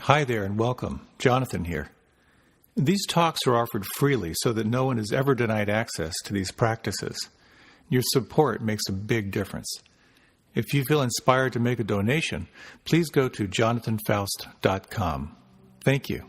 Hi there and welcome. Jonathan here. These talks are offered freely so that no one is ever denied access to these practices. Your support makes a big difference. If you feel inspired to make a donation, please go to jonathanfoust.com. Thank you.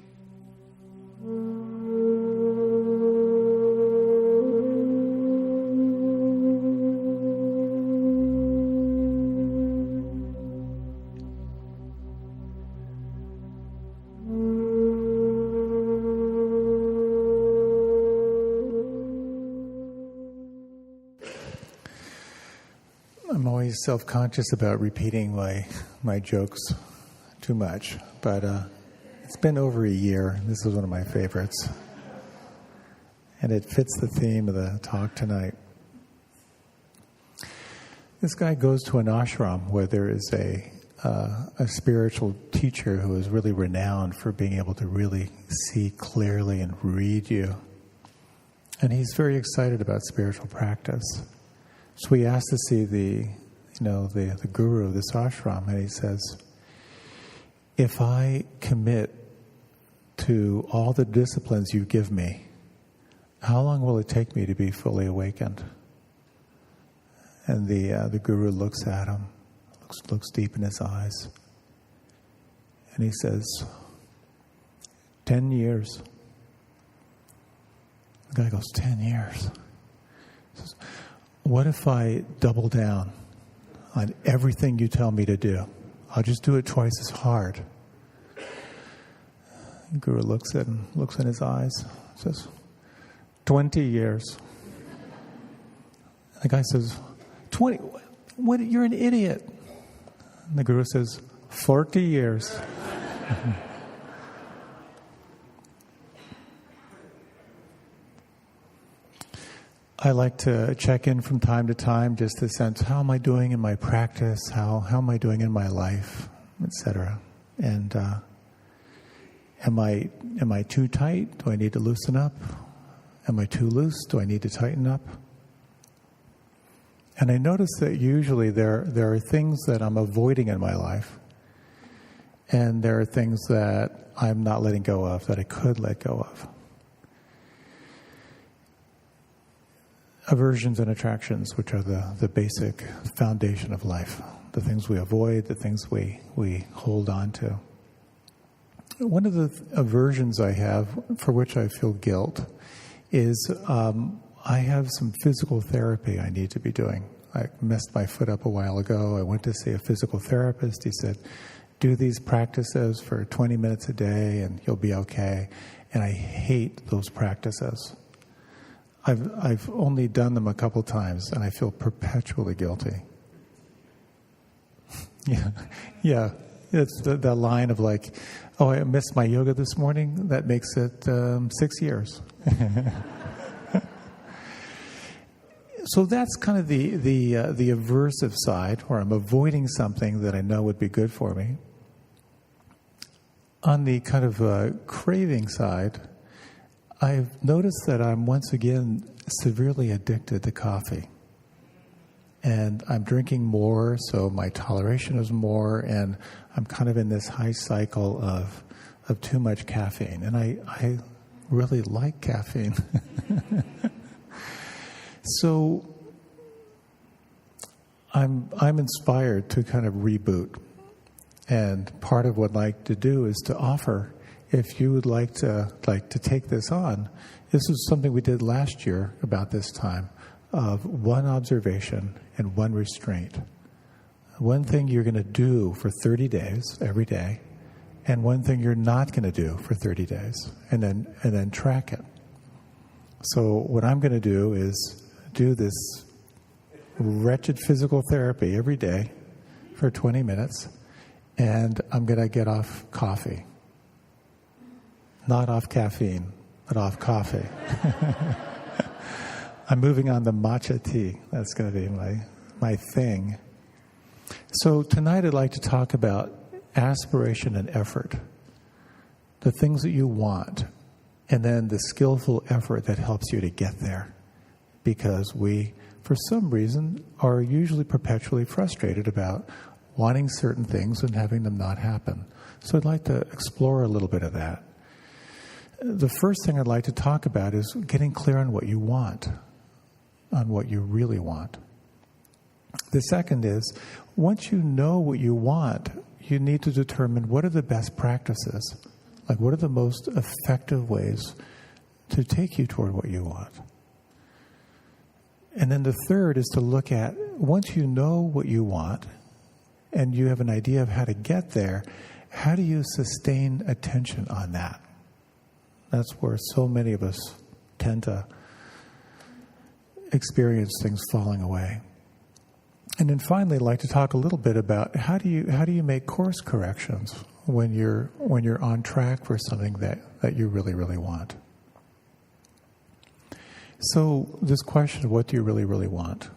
I'm always self-conscious about repeating my jokes too much, but it's been over a year. This is one of my favorites, and it fits the theme of the talk tonight. This guy goes to an ashram where there is a spiritual teacher who is really renowned for being able to really see clearly and read you, and he's very excited about spiritual practice. So we asked to see the guru of this ashram, and he says, if I commit to all the disciplines you give me, how long will it take me to be fully awakened? And the guru looks at him, looks deep in his eyes, and he says, 10 years. The guy goes, 10 years. He says, what if I double down on everything you tell me to do? I'll just do it twice as hard. The guru looks at him, looks in his eyes, says, 20 years. The guy says, 20? What? You're an idiot. And the guru says, 40 years. I like to check in from time to time just to sense, how am I doing in my practice? How am I doing in my life, etc. And am I too tight? Do I need to loosen up? Am I too loose? Do I need to tighten up? And I notice that usually there are things that I'm avoiding in my life, and there are things that I'm not letting go of, that I could let go of. Aversions and attractions, which are the basic foundation of life, the things we avoid, the things we hold on to. One of the aversions I have, for which I feel guilt, is I have some physical therapy I need to be doing. I messed my foot up a while ago. I went to see a physical therapist. He said, do these practices for 20 minutes a day and you'll be okay. And I hate those practices. I've only done them a couple times, and I feel perpetually guilty. Yeah. It's the line of like, oh, I missed my yoga this morning. That makes it 6 years. So that's kind of the aversive side, where I'm avoiding something that I know would be good for me. On the kind of craving side, I've noticed that I'm once again severely addicted to coffee. And I'm drinking more, so my toleration is more, and I'm kind of in this high cycle of too much caffeine. And I really like caffeine. So I'm inspired to kind of reboot. And part of what I'd like to do is to offer, if you would like to take this on, this is something we did last year about this time, of one observation and one restraint. One thing you're going to do for 30 days every day, and one thing you're not going to do for 30 days, and then track it. So what I'm going to do is do this wretched physical therapy every day for 20 minutes, and I'm going to get off coffee. Not off caffeine, but off coffee. I'm moving on to matcha tea. That's going to be my thing. So tonight I'd like to talk about aspiration and effort. The things that you want, and then the skillful effort that helps you to get there. Because we, for some reason, are usually perpetually frustrated about wanting certain things and having them not happen. So I'd like to explore a little bit of that. The first thing I'd like to talk about is getting clear on what you want, on what you really want. The second is, once you know what you want, you need to determine what are the best practices, like what are the most effective ways to take you toward what you want. And then the third is to look at, once you know what you want and you have an idea of how to get there, how do you sustain attention on that? That's where so many of us tend to experience things falling away. And then finally, I'd like to talk a little bit about how do you make course corrections when you're on track for something that you really, really want. So this question of what do you really, really want?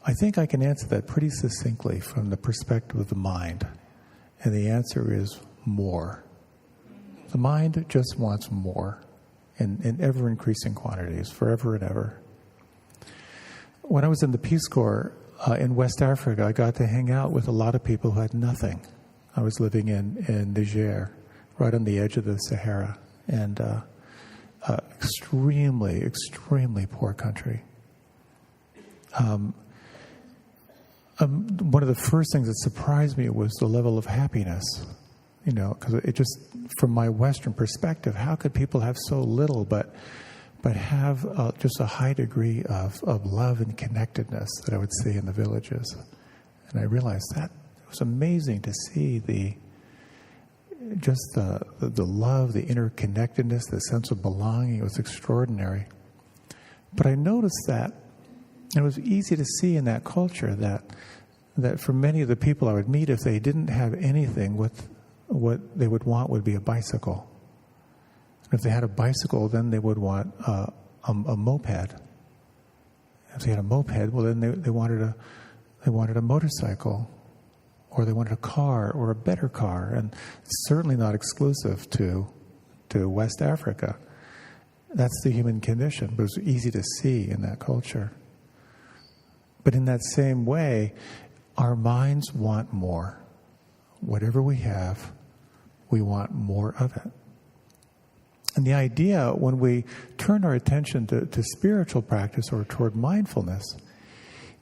I think I can answer that pretty succinctly from the perspective of the mind. And the answer is more. The mind just wants more in ever-increasing quantities, forever and ever. When I was in the Peace Corps in West Africa, I got to hang out with a lot of people who had nothing. I was living in Niger, right on the edge of the Sahara, and extremely, extremely poor country. One of the first things that surprised me was the level of happiness. Because it just, from my Western perspective, how could people have so little but have just a high degree of love and connectedness that I would see in the villages? And I realized that it was amazing to see the love, the interconnectedness, the sense of belonging. It was extraordinary. But I noticed that it was easy to see in that culture that for many of the people I would meet, if they didn't have anything, what they would want would be a bicycle. And if they had a bicycle, then they would want a moped. If they had a moped, well, then they wanted a motorcycle, or they wanted a car or a better car, and certainly not exclusive to West Africa. That's the human condition, but it was easy to see in that culture. But in that same way, our minds want more. Whatever we have, we want more of it. And the idea, when we turn our attention to spiritual practice or toward mindfulness,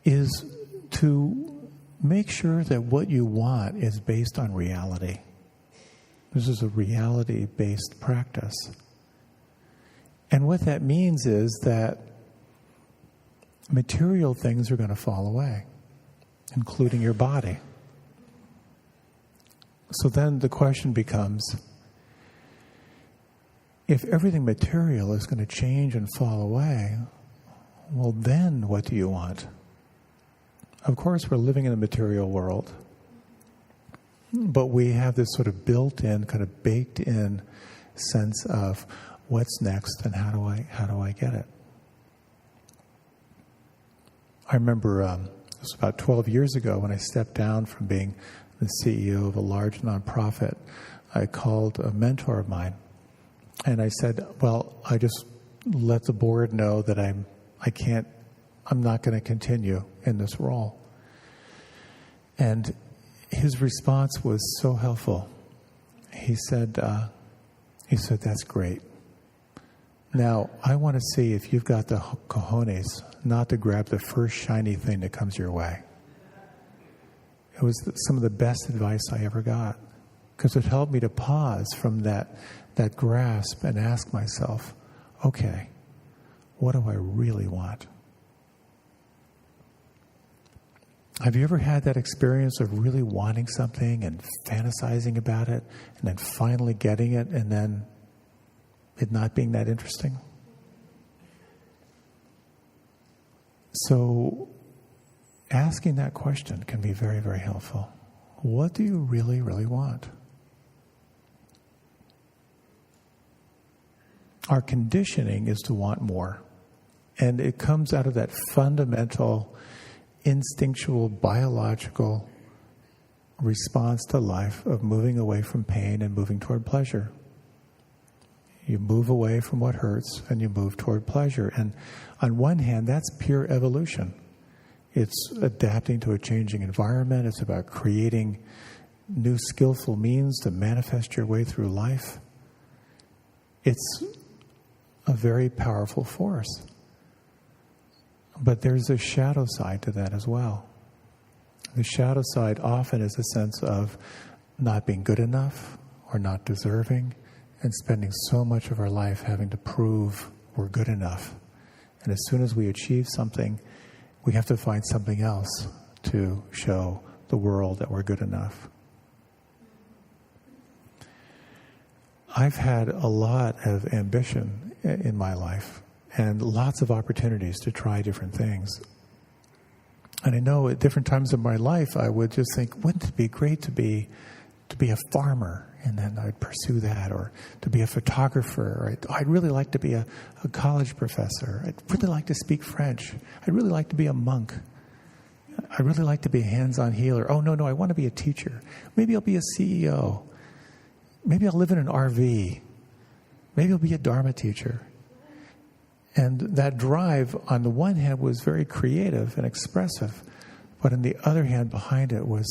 is to make sure that what you want is based on reality. This is a reality-based practice. And what that means is that material things are going to fall away, including your body. So then the question becomes, if everything material is going to change and fall away, well, then what do you want? Of course, we're living in a material world, but we have this sort of built-in, kind of baked-in sense of what's next and how do I get it? I remember it was about 12 years ago when I stepped down from being the CEO of a large nonprofit. I called a mentor of mine, and I said, well, I just let the board know that I'm not going to continue in this role. And his response was so helpful. He said, that's great. Now, I want to see if you've got the cojones not to grab the first shiny thing that comes your way. It was some of the best advice I ever got, because it helped me to pause from that grasp and ask myself, okay, what do I really want? Have you ever had that experience of really wanting something and fantasizing about it and then finally getting it and then it not being that interesting? So asking that question can be very, very helpful. What do you really, really want? Our conditioning is to want more. And it comes out of that fundamental, instinctual, biological response to life of moving away from pain and moving toward pleasure. You move away from what hurts and you move toward pleasure. And on one hand, that's pure evolution. It's adapting to a changing environment. It's about creating new skillful means to manifest your way through life, it's a very powerful force. But there's a shadow side to that as well. The shadow side often is a sense of not being good enough or not deserving, and spending so much of our life having to prove we're good enough. And as soon as we achieve something, we have to find something else to show the world that we're good enough. I've had a lot of ambition in my life and lots of opportunities to try different things. And I know at different times in my life, I would just think, wouldn't it be great to be a farmer? And then I'd pursue that, or to be a photographer. Or I'd really like to be a college professor. I'd really like to speak French. I'd really like to be a monk. I'd really like to be a hands-on healer. Oh, no, I want to be a teacher. Maybe I'll be a CEO. Maybe I'll live in an RV. Maybe I'll be a Dharma teacher. And that drive, on the one hand, was very creative and expressive. But on the other hand, behind it was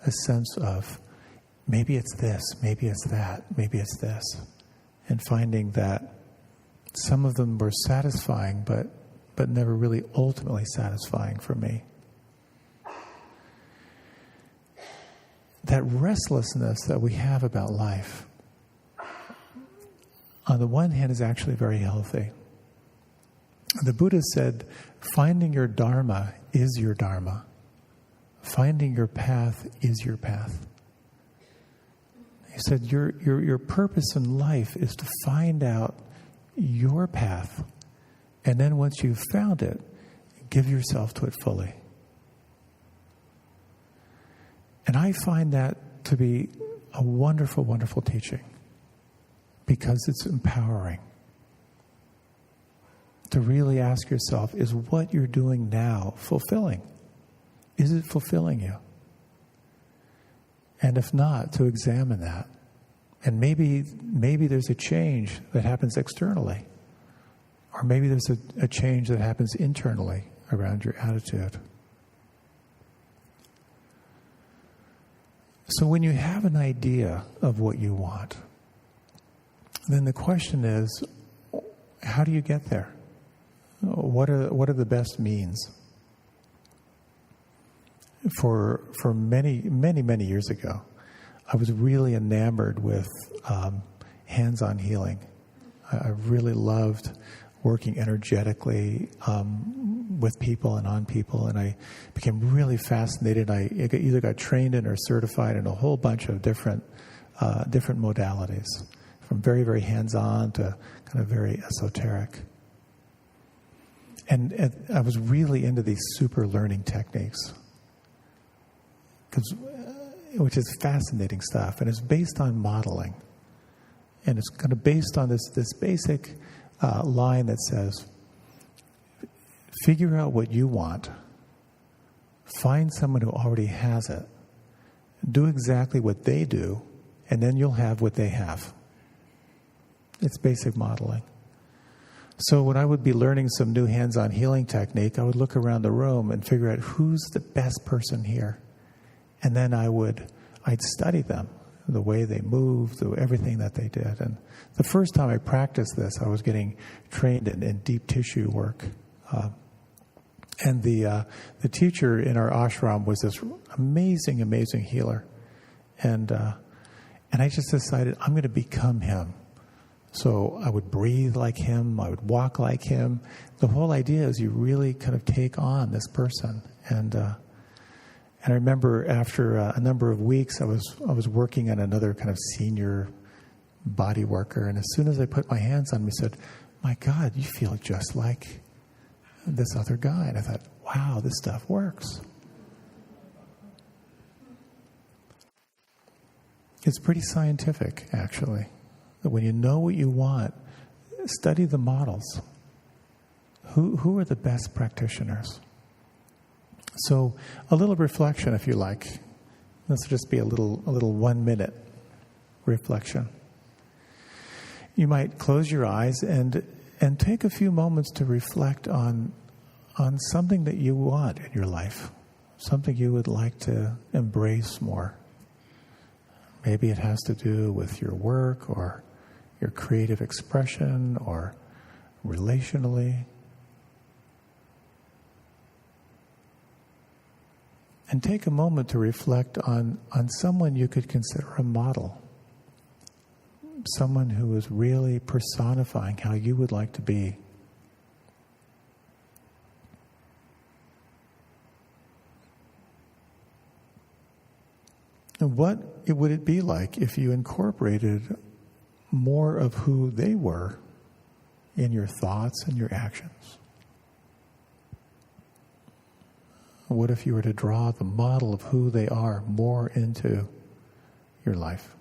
a sense of, maybe it's this, maybe it's that, maybe it's this. And finding that some of them were satisfying, but never really ultimately satisfying for me. That restlessness that we have about life, on the one hand, is actually very healthy. The Buddha said, finding your Dharma is your Dharma. Finding your path is your path. He said, your purpose in life is to find out your path. And then once you've found it, give yourself to it fully. And I find that to be a wonderful, wonderful teaching, because it's empowering. To really ask yourself, is what you're doing now fulfilling? Is it fulfilling you? And if not, to examine that. And maybe there's a change that happens externally. Or maybe there's a change that happens internally around your attitude. So when you have an idea of what you want, then the question is, how do you get there? What are the best means? For many, many, many years ago, I was really enamored with hands-on healing. I really loved working energetically with people and on people, and I became really fascinated. I either got trained in or certified in a whole bunch of different modalities, from very, very hands-on to kind of very esoteric. And I was really into these super learning techniques, which is fascinating stuff, and it's based on modeling, and it's kind of based on this basic line that says, figure out what you want, find someone who already has it, do exactly what they do, and then you'll have what they have. It's basic modeling. So when I would be learning some new hands-on healing technique, I would look around the room and figure out who's the best person here. And then I'd study them, the way they moved, everything that they did. And the first time I practiced this, I was getting trained in deep tissue work. And the teacher in our ashram was this amazing, amazing healer. And I just decided I'm going to become him. So I would breathe like him. I would walk like him. The whole idea is you really kind of take on this person. And I remember after a number of weeks, I was working on another kind of senior body worker. And as soon as I put my hands on him, he said, "My God, you feel just like this other guy." And I thought, wow, this stuff works. It's pretty scientific, actually. That when you know what you want, study the models. Who are the best practitioners? So a little reflection, if you like. This will just be a little 1 minute reflection. You might close your eyes and take a few moments to reflect on something that you want in your life, something you would like to embrace more. Maybe it has to do with your work or your creative expression or relationally. And take a moment to reflect on someone you could consider a model. Someone who is really personifying how you would like to be. And what would it be like if you incorporated more of who they were in your thoughts and your actions? What if you were to draw the model of who they are more into your life?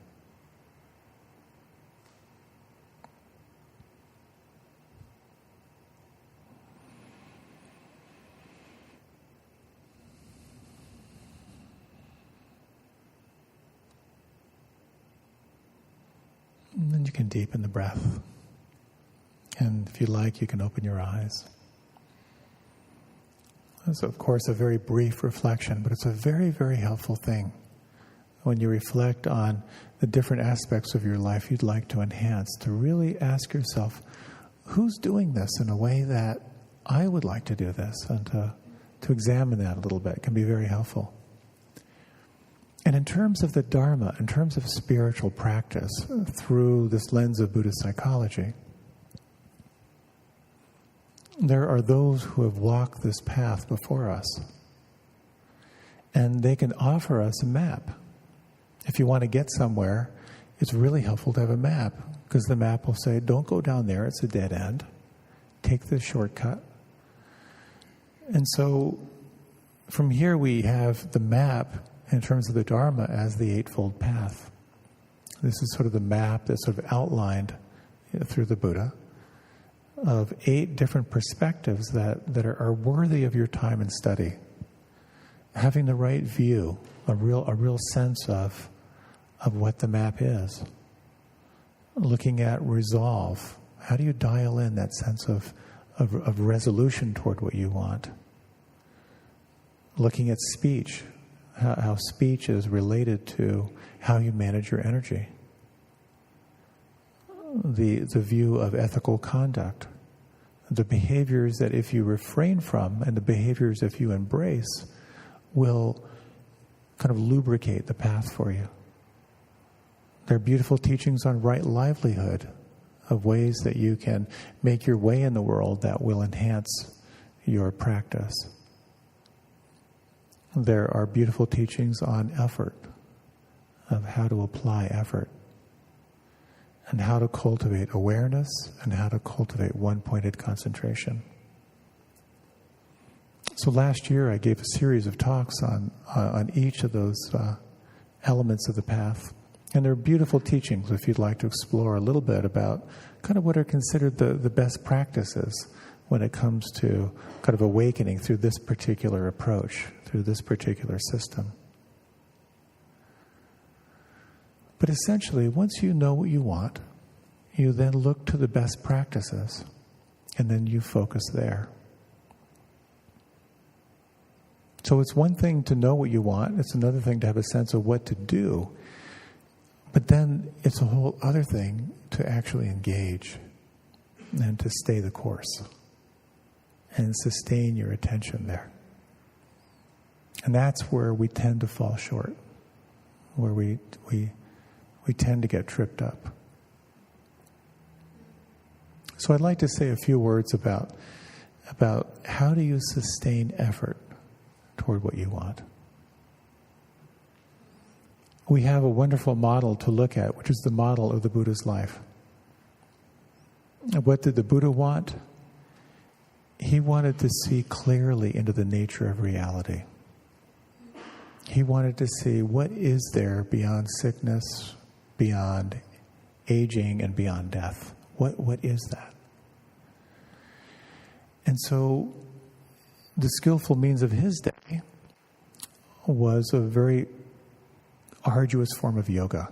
And then you can deepen the breath. And if you like, you can open your eyes. It's, of course, a very brief reflection, but it's a very, very helpful thing when you reflect on the different aspects of your life you'd like to enhance, to really ask yourself, who's doing this in a way that I would like to do this? And to examine that a little bit can be very helpful. And in terms of the Dharma, in terms of spiritual practice, through this lens of Buddhist psychology, there are those who have walked this path before us. And they can offer us a map. If you want to get somewhere, it's really helpful to have a map, because the map will say, don't go down there, it's a dead end. Take this shortcut. And so from here we have the map in terms of the Dharma as the Eightfold Path. This is sort of the map that's sort of outlined through the Buddha of 8 different perspectives that are worthy of your time and study. Having the right view, a real sense of what the map is. Looking at resolve. How do you dial in that sense of resolution toward what you want? Looking at speech. How speech is related to how you manage your energy. The view of ethical conduct. The behaviors that if you refrain from and the behaviors if you embrace will kind of lubricate the path for you. There are beautiful teachings on right livelihood, of ways that you can make your way in the world that will enhance your practice. There are beautiful teachings on effort, of how to apply effort, and how to cultivate awareness, and how to cultivate one-pointed concentration. So last year I gave a series of talks on each of those elements of the path. And there are beautiful teachings if you'd like to explore a little bit about kind of what are considered the best practices when it comes to kind of awakening through this particular approach, through this particular system. But essentially, once you know what you want, you then look to the best practices, and then you focus there. So it's one thing to know what you want, it's another thing to have a sense of what to do, but then it's a whole other thing to actually engage and to stay the course and sustain your attention there. And that's where we tend to fall short, where we tend to get tripped up. So I'd like to say a few words about how do you sustain effort toward what you want. We have a wonderful model to look at, which is the model of the Buddha's life. What did the Buddha want? He wanted to see clearly into the nature of reality. He wanted to see what is there beyond sickness, beyond aging, and beyond death. What is that? And so the skillful means of his day was a very arduous form of yoga.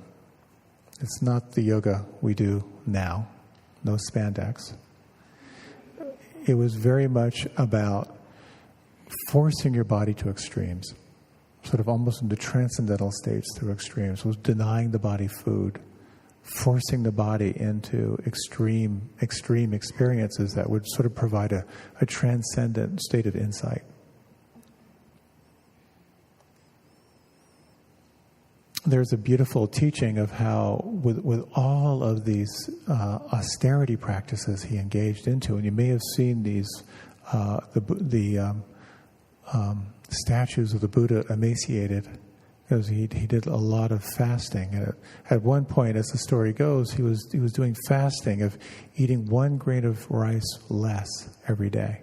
It's not the yoga we do now, no spandex. It was very much about forcing your body to extremes, sort of almost into transcendental states through extremes, was denying the body food, forcing the body into extreme experiences that would sort of provide a transcendent state of insight. There's a beautiful teaching of how, with all of these austerity practices he engaged into, and you may have seen these statues of the Buddha emaciated, because he did a lot of fasting. And at one point, as the story goes, he was doing fasting of eating 1 grain of rice less every day,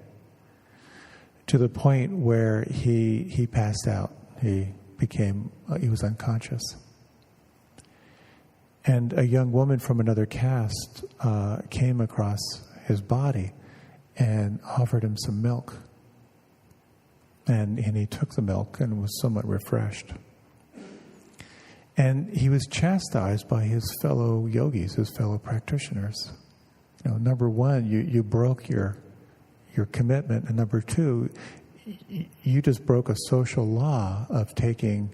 to the point where he passed out. He was unconscious. And a young woman from another caste came across his body and offered him some milk. And he took the milk and was somewhat refreshed. And he was chastised by his fellow yogis, his fellow practitioners. Number one, you broke your commitment, and number two, you just broke a social law of taking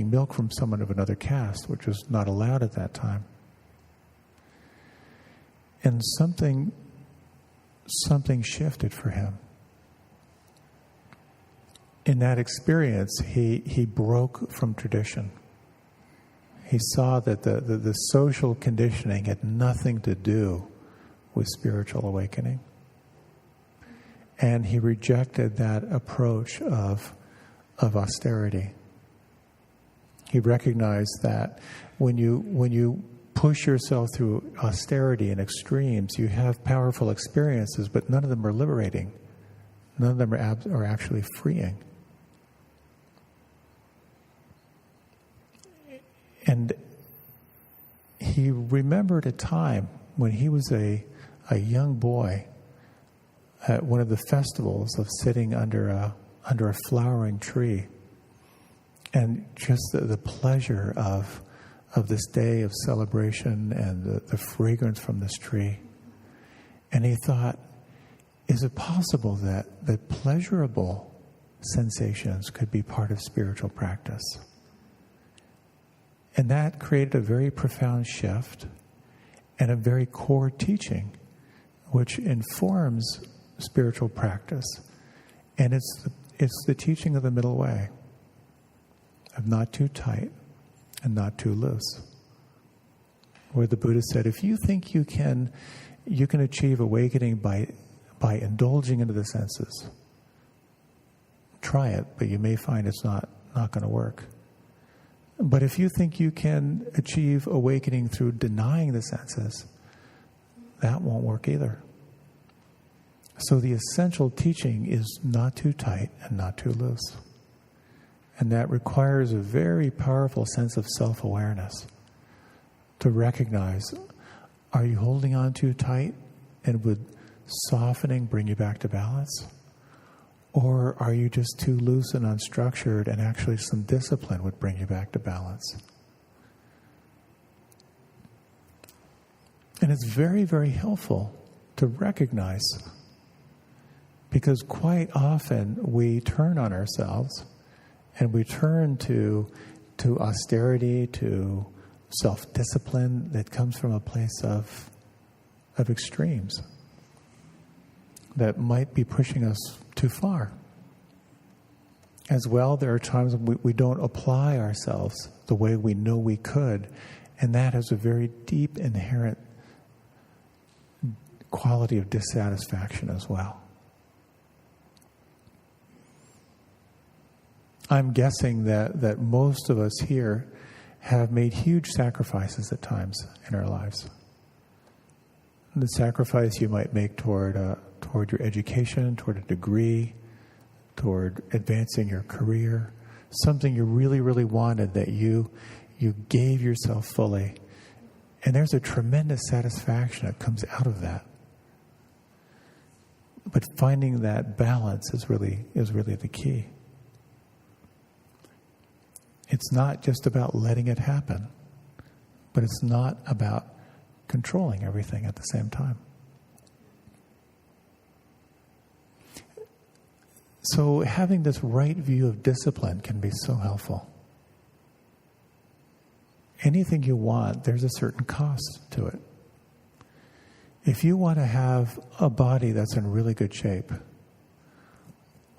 milk from someone of another caste, which was not allowed at that time. And something shifted for him. In that experience, he broke from tradition. He saw that the social conditioning had nothing to do with spiritual awakening. And he rejected that approach of austerity. He recognized that when you push yourself through austerity and extremes, you have powerful experiences, but none of them are liberating. None of them are actually freeing. And he remembered a time when he was a young boy at one of the festivals of sitting under a flowering tree, and just the pleasure of this day of celebration and the fragrance from this tree. And he thought, is it possible that pleasurable sensations could be part of spiritual practice? And that created a very profound shift and a very core teaching, which informs spiritual practice. And it's the teaching of the middle way, of not too tight and not too loose. Where the Buddha said, if you think you can achieve awakening by indulging into the senses, try it, but you may find it's not going to work. But if you think you can achieve awakening through denying the senses, that won't work either. So the essential teaching is not too tight and not too loose. And that requires a very powerful sense of self-awareness to recognize, are you holding on too tight, and would softening bring you back to balance? Or are you just too loose and unstructured, and actually some discipline would bring you back to balance? And it's very, very helpful to recognize, because quite often we turn on ourselves and we turn to austerity, to self-discipline that comes from a place of extremes that might be pushing us too far. As well, there are times when we don't apply ourselves the way we know we could, and that has a very deep inherent quality of dissatisfaction as well. I'm guessing that most of us here have made huge sacrifices at times in our lives. The sacrifice you might make toward your education, toward a degree, toward advancing your career, something you really, really wanted that you gave yourself fully. And there's a tremendous satisfaction that comes out of that. But finding that balance is really the key. It's not just about letting it happen, but it's not about controlling everything at the same time. So having this right view of discipline can be so helpful. Anything you want, there's a certain cost to it. If you want to have a body that's in really good shape,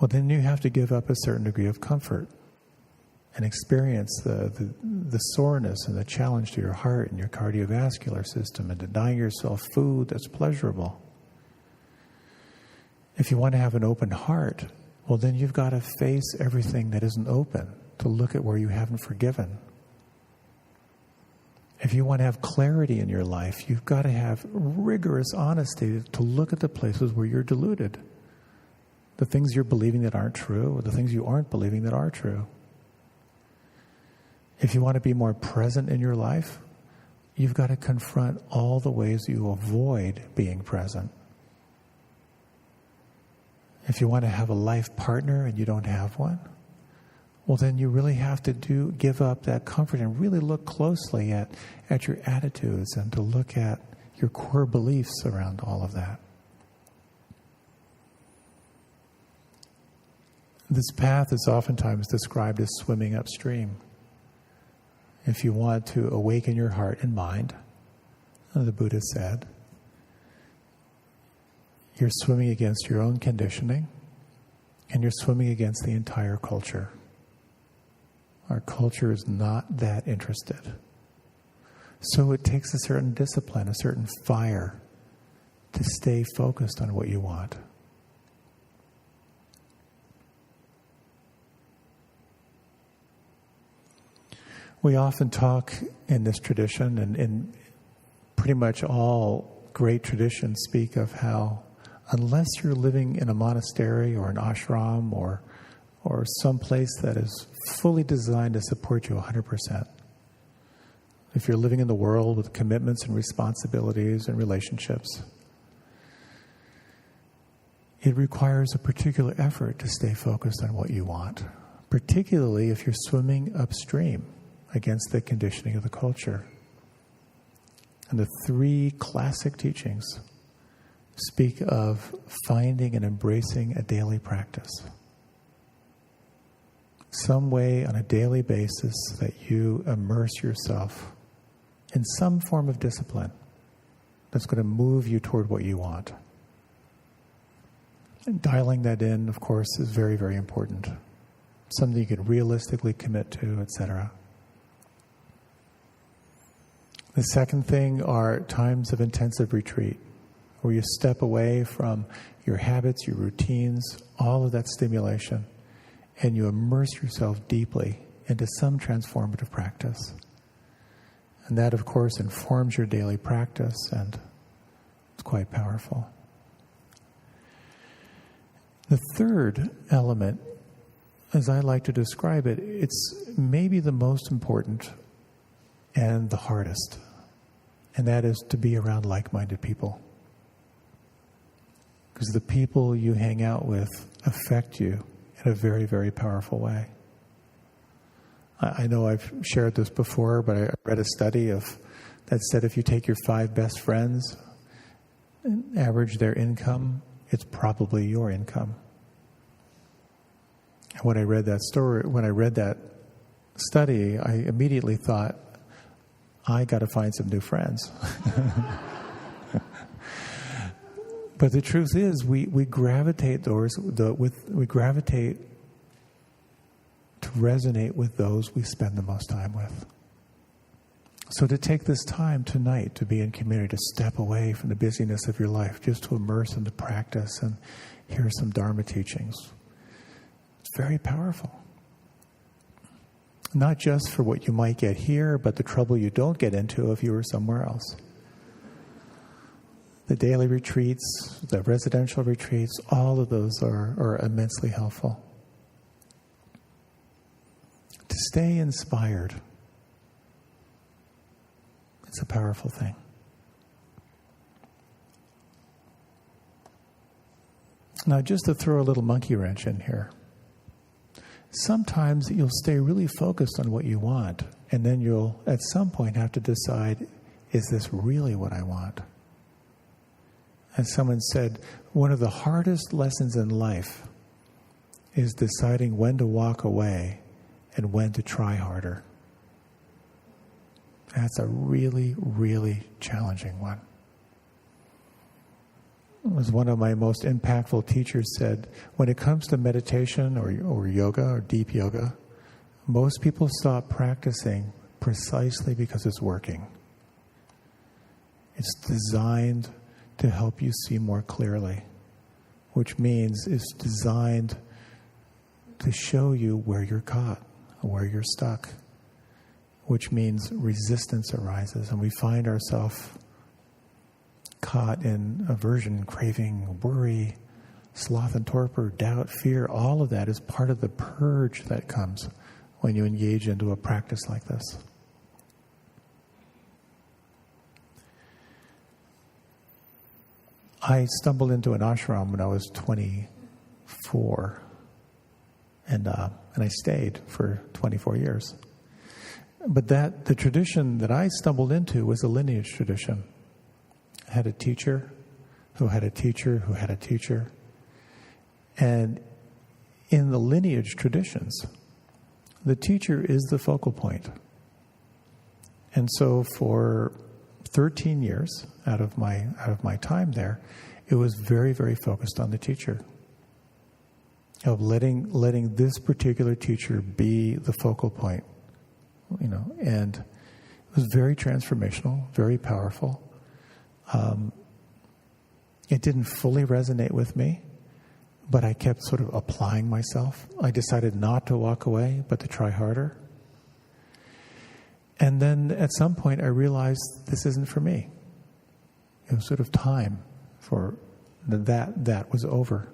well, then you have to give up a certain degree of comfort and experience the soreness and the challenge to your heart and your cardiovascular system and denying yourself food that's pleasurable. If you want to have an open heart, well, then you've got to face everything that isn't open, to look at where you haven't forgiven. If you want to have clarity in your life, you've got to have rigorous honesty to look at the places where you're deluded. The things you're believing that aren't true, or the things you aren't believing that are true. If you want to be more present in your life, you've got to confront all the ways you avoid being present. If you want to have a life partner and you don't have one, well, then you really have to give up that comfort and really look closely at your attitudes and to look at your core beliefs around all of that. This path is oftentimes described as swimming upstream. If you want to awaken your heart and mind, the Buddha said, you're swimming against your own conditioning, and you're swimming against the entire culture. Our culture is not that interested. So it takes a certain discipline, a certain fire, to stay focused on what you want. We often talk in this tradition, and in pretty much all great traditions speak of how unless you're living in a monastery or an ashram or some place that is fully designed to support you 100%, if you're living in the world with commitments and responsibilities and relationships, it requires a particular effort to stay focused on what you want, particularly if you're swimming upstream against the conditioning of the culture. And the three classic teachings speak of finding and embracing a daily practice. Some way on a daily basis that you immerse yourself in some form of discipline that's going to move you toward what you want. And dialing that in, of course, is very, very important. Something you can realistically commit to, etc. The second thing are times of intensive retreat, where you step away from your habits, your routines, all of that stimulation, and you immerse yourself deeply into some transformative practice. And that, of course, informs your daily practice, and it's quite powerful. The third element, as I like to describe it, it's maybe the most important and the hardest, and that is to be around like-minded people. Because the people you hang out with affect you in a very, very powerful way. I know I've shared this before, but I read a study that said if you take your 5 best friends and average their income, it's probably your income. And when I read that study, I immediately thought, I got to find some new friends. But the truth is, we gravitate to resonate with those we spend the most time with. So to take this time tonight to be in community, to step away from the busyness of your life, just to immerse in the practice and hear some Dharma teachings, it's very powerful. Not just for what you might get here, but the trouble you don't get into if you were somewhere else. The daily retreats, the residential retreats, all of those are immensely helpful. To stay inspired, it's a powerful thing. Now, just to throw a little monkey wrench in here, sometimes you'll stay really focused on what you want, and then you'll, at some point, have to decide, is this really what I want? And someone said, one of the hardest lessons in life is deciding when to walk away and when to try harder. That's a really, really challenging one. As one of my most impactful teachers said, when it comes to meditation or yoga or deep yoga, most people stop practicing precisely because it's working. It's designed to help you see more clearly, which means it's designed to show you where you're caught, where you're stuck, which means resistance arises, and we find ourselves caught in aversion, craving, worry, sloth and torpor, doubt, fear. All of that is part of the purge that comes when you engage into a practice like this. I stumbled into an ashram when I was 24, and I stayed for 24 years. But the tradition that I stumbled into was a lineage tradition. I had a teacher who had a teacher who had a teacher. And in the lineage traditions, the teacher is the focal point. And so for 13 years out of my time there, it was very, very focused on the teacher. Of letting this particular teacher be the focal point. And it was very transformational, very powerful. It didn't fully resonate with me, but I kept sort of applying myself. I decided not to walk away, but to try harder. And then at some point I realized this isn't for me. It was sort of time for that was over.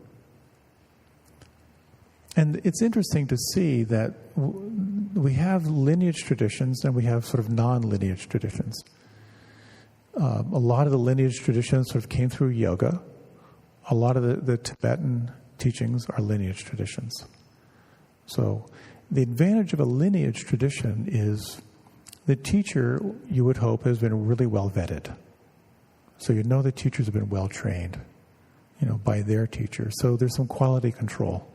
And it's interesting to see that we have lineage traditions and we have sort of non-lineage traditions. A lot of the lineage traditions sort of came through yoga. A lot of the Tibetan teachings are lineage traditions. So the advantage of a lineage tradition is the teacher, you would hope, has been really well vetted. So you know the teachers have been well trained, by their teacher. So there's some quality control.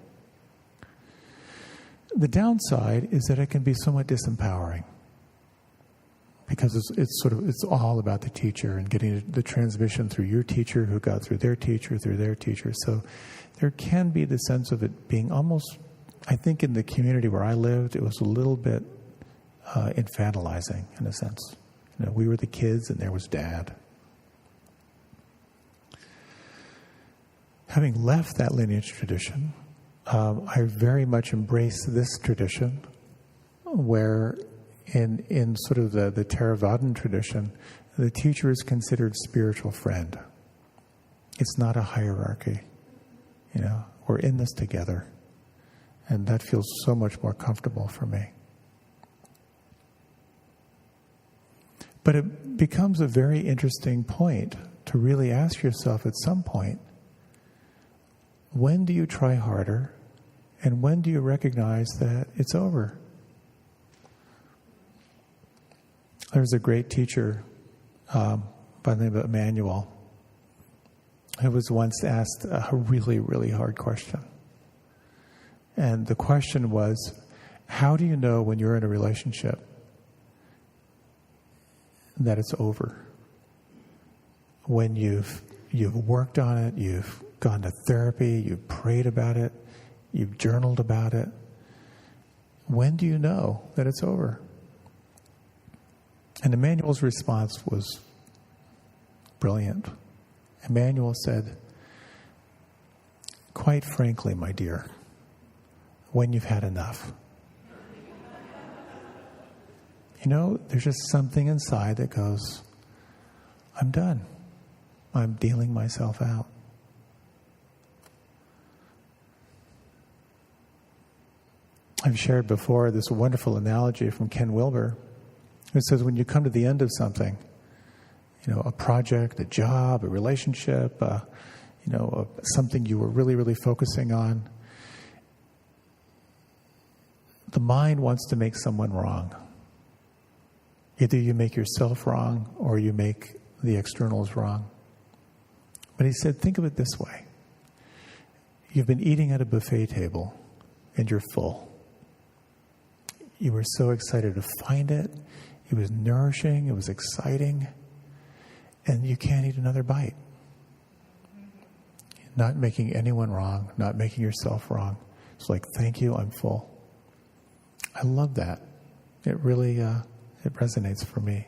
The downside is that it can be somewhat disempowering because it's all about the teacher and getting the transmission through your teacher who got through their teacher. So there can be the sense of it being almost, I think in the community where I lived, it was a little bit infantilizing in a sense. We were the kids and there was Dad. Having left that lineage tradition, I very much embrace this tradition where in sort of the Theravadan tradition, the teacher is considered spiritual friend. It's not a hierarchy. We're in this together. And that feels so much more comfortable for me. But it becomes a very interesting point to really ask yourself at some point, when do you try harder? And when do you recognize that it's over? There's a great teacher by the name of Emmanuel who was once asked a really, really hard question. And the question was, how do you know when you're in a relationship that it's over? When you've worked on it, you've gone to therapy, you've prayed about it, you've journaled about it. When do you know that it's over? And Emmanuel's response was brilliant. Emmanuel said, quite frankly, my dear, when you've had enough. There's just something inside that goes, I'm done. I'm dealing myself out. I've shared before this wonderful analogy from Ken Wilber. It says when you come to the end of something, a project, a job, a relationship, something you were really, really focusing on, the mind wants to make someone wrong. Either you make yourself wrong or you make the externals wrong. But he said, think of it this way. You've been eating at a buffet table and you're full. You were so excited to find it. It was nourishing. It was exciting. And you can't eat another bite. Not making anyone wrong, not making yourself wrong. It's like, thank you, I'm full. I love that. It really, it resonates for me.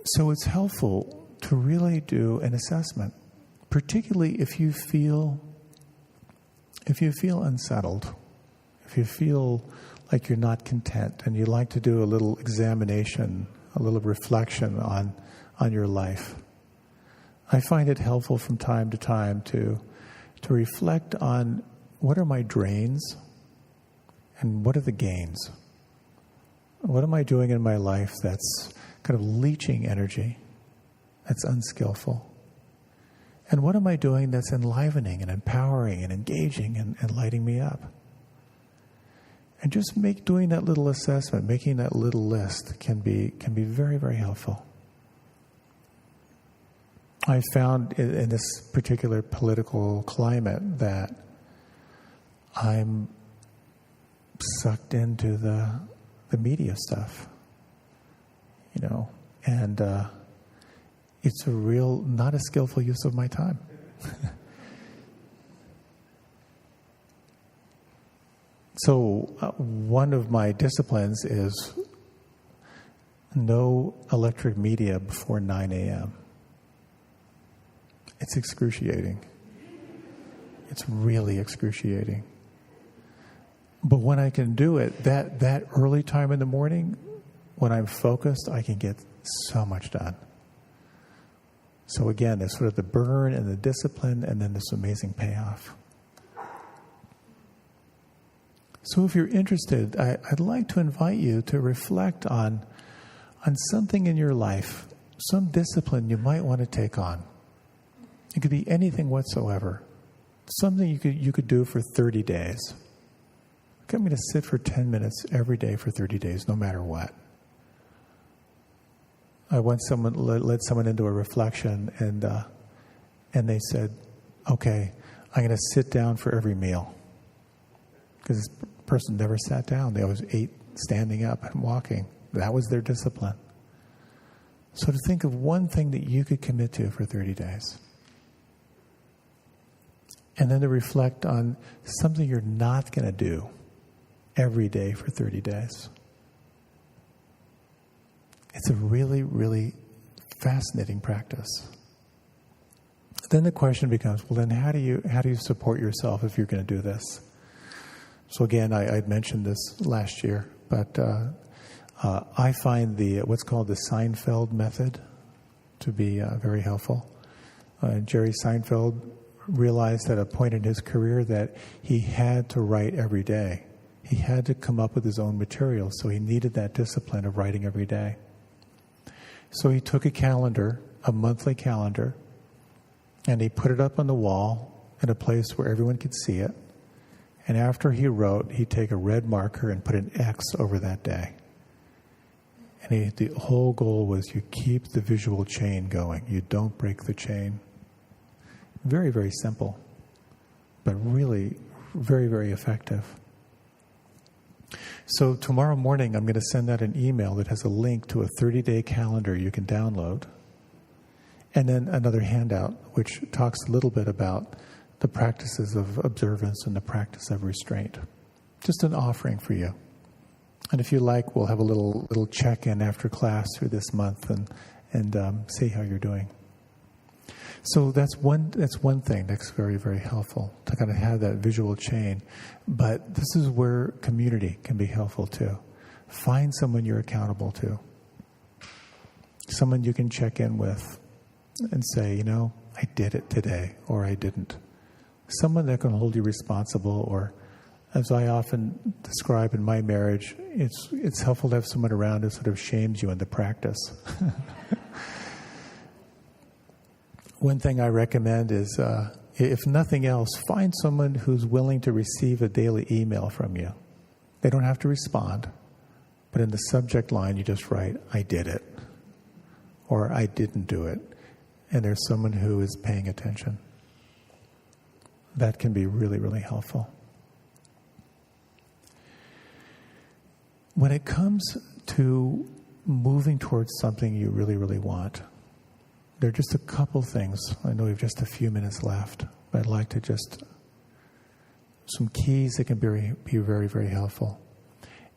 So it's helpful to really do an assessment, particularly if you feel unsettled, if you feel like you're not content and you'd like to do a little examination, a little reflection on your life. I find it helpful from time to time to reflect on what are my drains and what are the gains. What am I doing in my life that's kind of leaching energy, that's unskillful? And what am I doing that's enlivening and empowering and engaging and lighting me up? And just doing that little assessment, making that little list can be very, very helpful. I found in this particular political climate that I'm sucked into the media stuff, and it's a real, not a skillful use of my time. So one of my disciplines is no electric media before 9 a.m. It's excruciating. It's really excruciating. But when I can do it, that early time in the morning, when I'm focused, I can get so much done. So again, there's sort of the burn and the discipline, and then this amazing payoff. So if you're interested, I'd like to invite you to reflect on something in your life, some discipline you might want to take on. It could be anything whatsoever. Something you could do for 30 days. I'm going to sit for 10 minutes every day for 30 days, no matter what. I once led someone into a reflection, and they said, okay, I'm going to sit down for every meal. Because this person never sat down. They always ate standing up and walking. That was their discipline. So to think of one thing that you could commit to for 30 days. And then to reflect on something you're not going to do every day for 30 days. It's a really, really fascinating practice. Then the question becomes, well, then how do you support yourself if you're going to do this? So again, I'd mentioned this last year, but I find what's called the Seinfeld method to be very helpful. Jerry Seinfeld realized at a point in his career that he had to write every day. He had to come up with his own material, so he needed that discipline of writing every day. So he took a calendar, a monthly calendar, and he put it up on the wall in a place where everyone could see it. And after he wrote, he'd take a red marker and put an X over that day. And the whole goal was you keep the visual chain going. You don't break the chain. Very, very simple, but really very, very effective. So tomorrow morning, I'm going to send out an email that has a link to a 30-day calendar you can download. And then another handout, which talks a little bit about the practices of observance and the practice of restraint. Just an offering for you. And if you like, we'll have a little check-in after class through this month and see how you're doing. So that's one thing that's very, very helpful, to kind of have that visual chain. But this is where community can be helpful too. Find someone you're accountable to. Someone you can check in with and say, I did it today, or I didn't. Someone that can hold you responsible, or as I often describe in my marriage, it's helpful to have someone around who sort of shames you into practice. One thing I recommend is, if nothing else, find someone who's willing to receive a daily email from you. They don't have to respond, but in the subject line you just write, I did it, or I didn't do it. And there's someone who is paying attention. That can be really, really helpful. When it comes to moving towards something you really, really want, there are just a couple things. I know we have just a few minutes left, but I'd like to just, some keys that can be very, very helpful.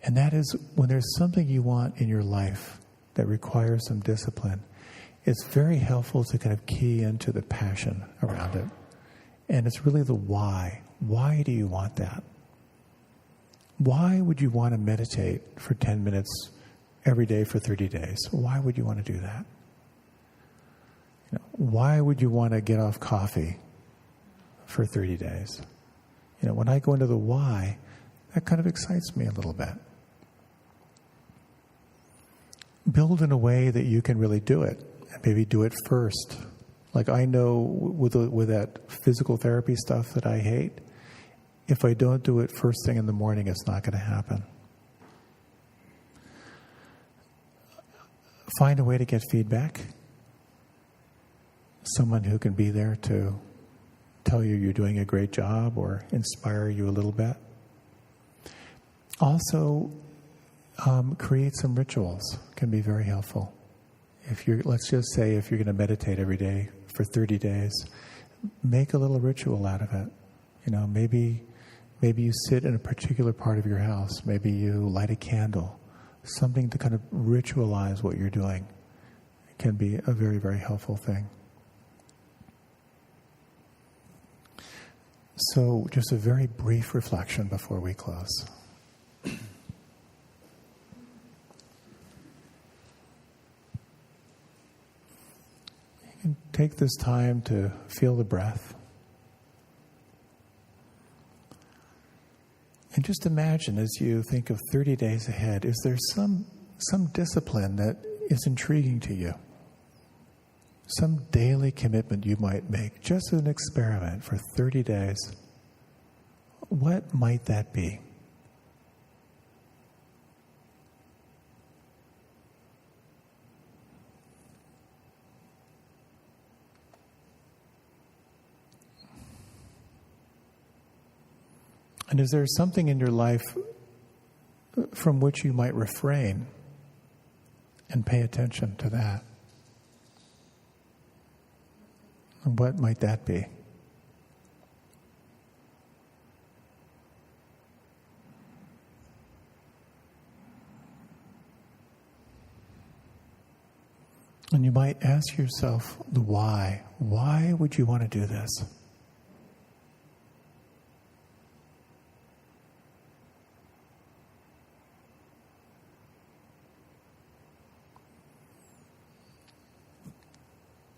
And that is when there's something you want in your life that requires some discipline, it's very helpful to kind of key into the passion around it. And it's really the why. Why do you want that? Why would you want to meditate for 10 minutes every day for 30 days? Why would you want to do that? Why would you want to get off coffee for 30 days? When I go into the why, that kind of excites me a little bit. Build in a way that you can really do it, and maybe do it first. Like I know with that physical therapy stuff that I hate, if I don't do it first thing in the morning, it's not going to happen. Find a way to get feedback. Someone who can be there to tell you you're doing a great job or inspire you a little bit. Also, create some rituals. Can be very helpful. Let's just say if you're going to meditate every day for 30 days, make a little ritual out of it. Maybe you sit in a particular part of your house. Maybe you light a candle. Something to kind of ritualize what you're doing. It can be a very, very helpful thing. So just a very brief reflection before we close. You can take this time to feel the breath. And just imagine as you think of 30 days ahead, is there some discipline that is intriguing to you? Some daily commitment you might make, just as an experiment for 30 days. What might that be? And is there something in your life from which you might refrain and pay attention to that? And what might that be? And you might ask yourself the why. Why would you want to do this?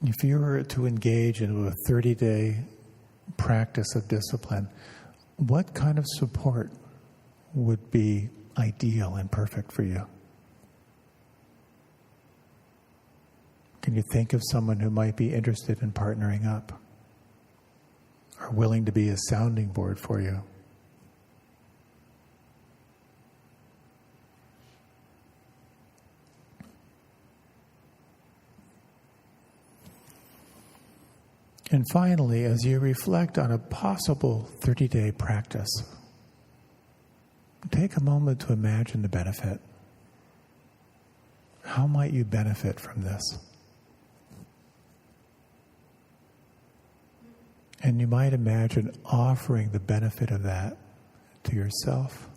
If you were to engage in a 30-day practice of discipline, what kind of support would be ideal and perfect for you? Can you think of someone who might be interested in partnering up or willing to be a sounding board for you? And finally, as you reflect on a possible 30-day practice, take a moment to imagine the benefit. How might you benefit from this? And you might imagine offering the benefit of that to yourself.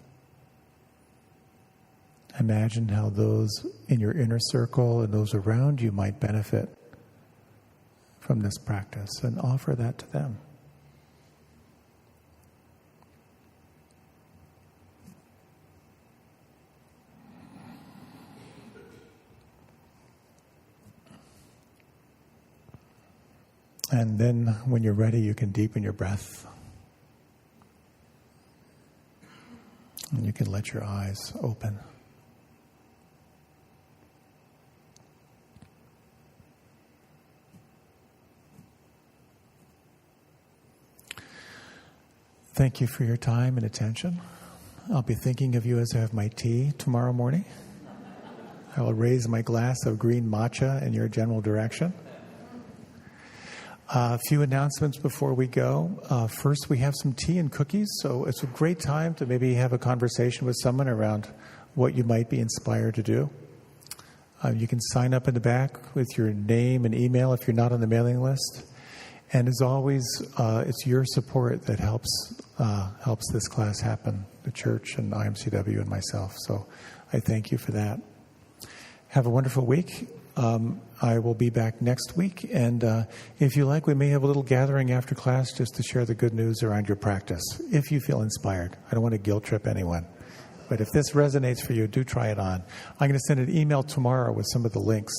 Imagine how those in your inner circle and those around you might benefit from this practice, and offer that to them. And then when you're ready, you can deepen your breath. And you can let your eyes open. Thank you for your time and attention. I'll be thinking of you as I have my tea tomorrow morning. I will raise my glass of green matcha in your general direction. A few announcements before we go. First, we have some tea and cookies, so it's a great time to maybe have a conversation with someone around what you might be inspired to do. You can sign up in the back with your name and email if you're not on the mailing list. And as always, it's your support that helps this class happen, the church and IMCW and myself. So I thank you for that. Have a wonderful week. I will be back next week, and if you like, we may have a little gathering after class just to share the good news around your practice, if you feel inspired. I don't want to guilt trip anyone, but if this resonates for you, do try it on. I'm going to send an email tomorrow with some of the links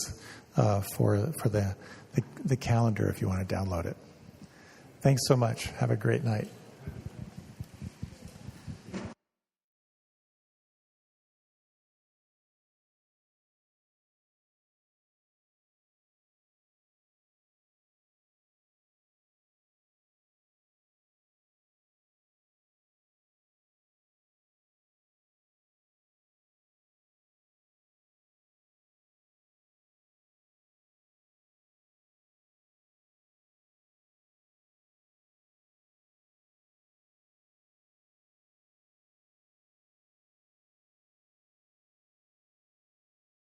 for the calendar if you want to download it. Thanks so much. Have a great night.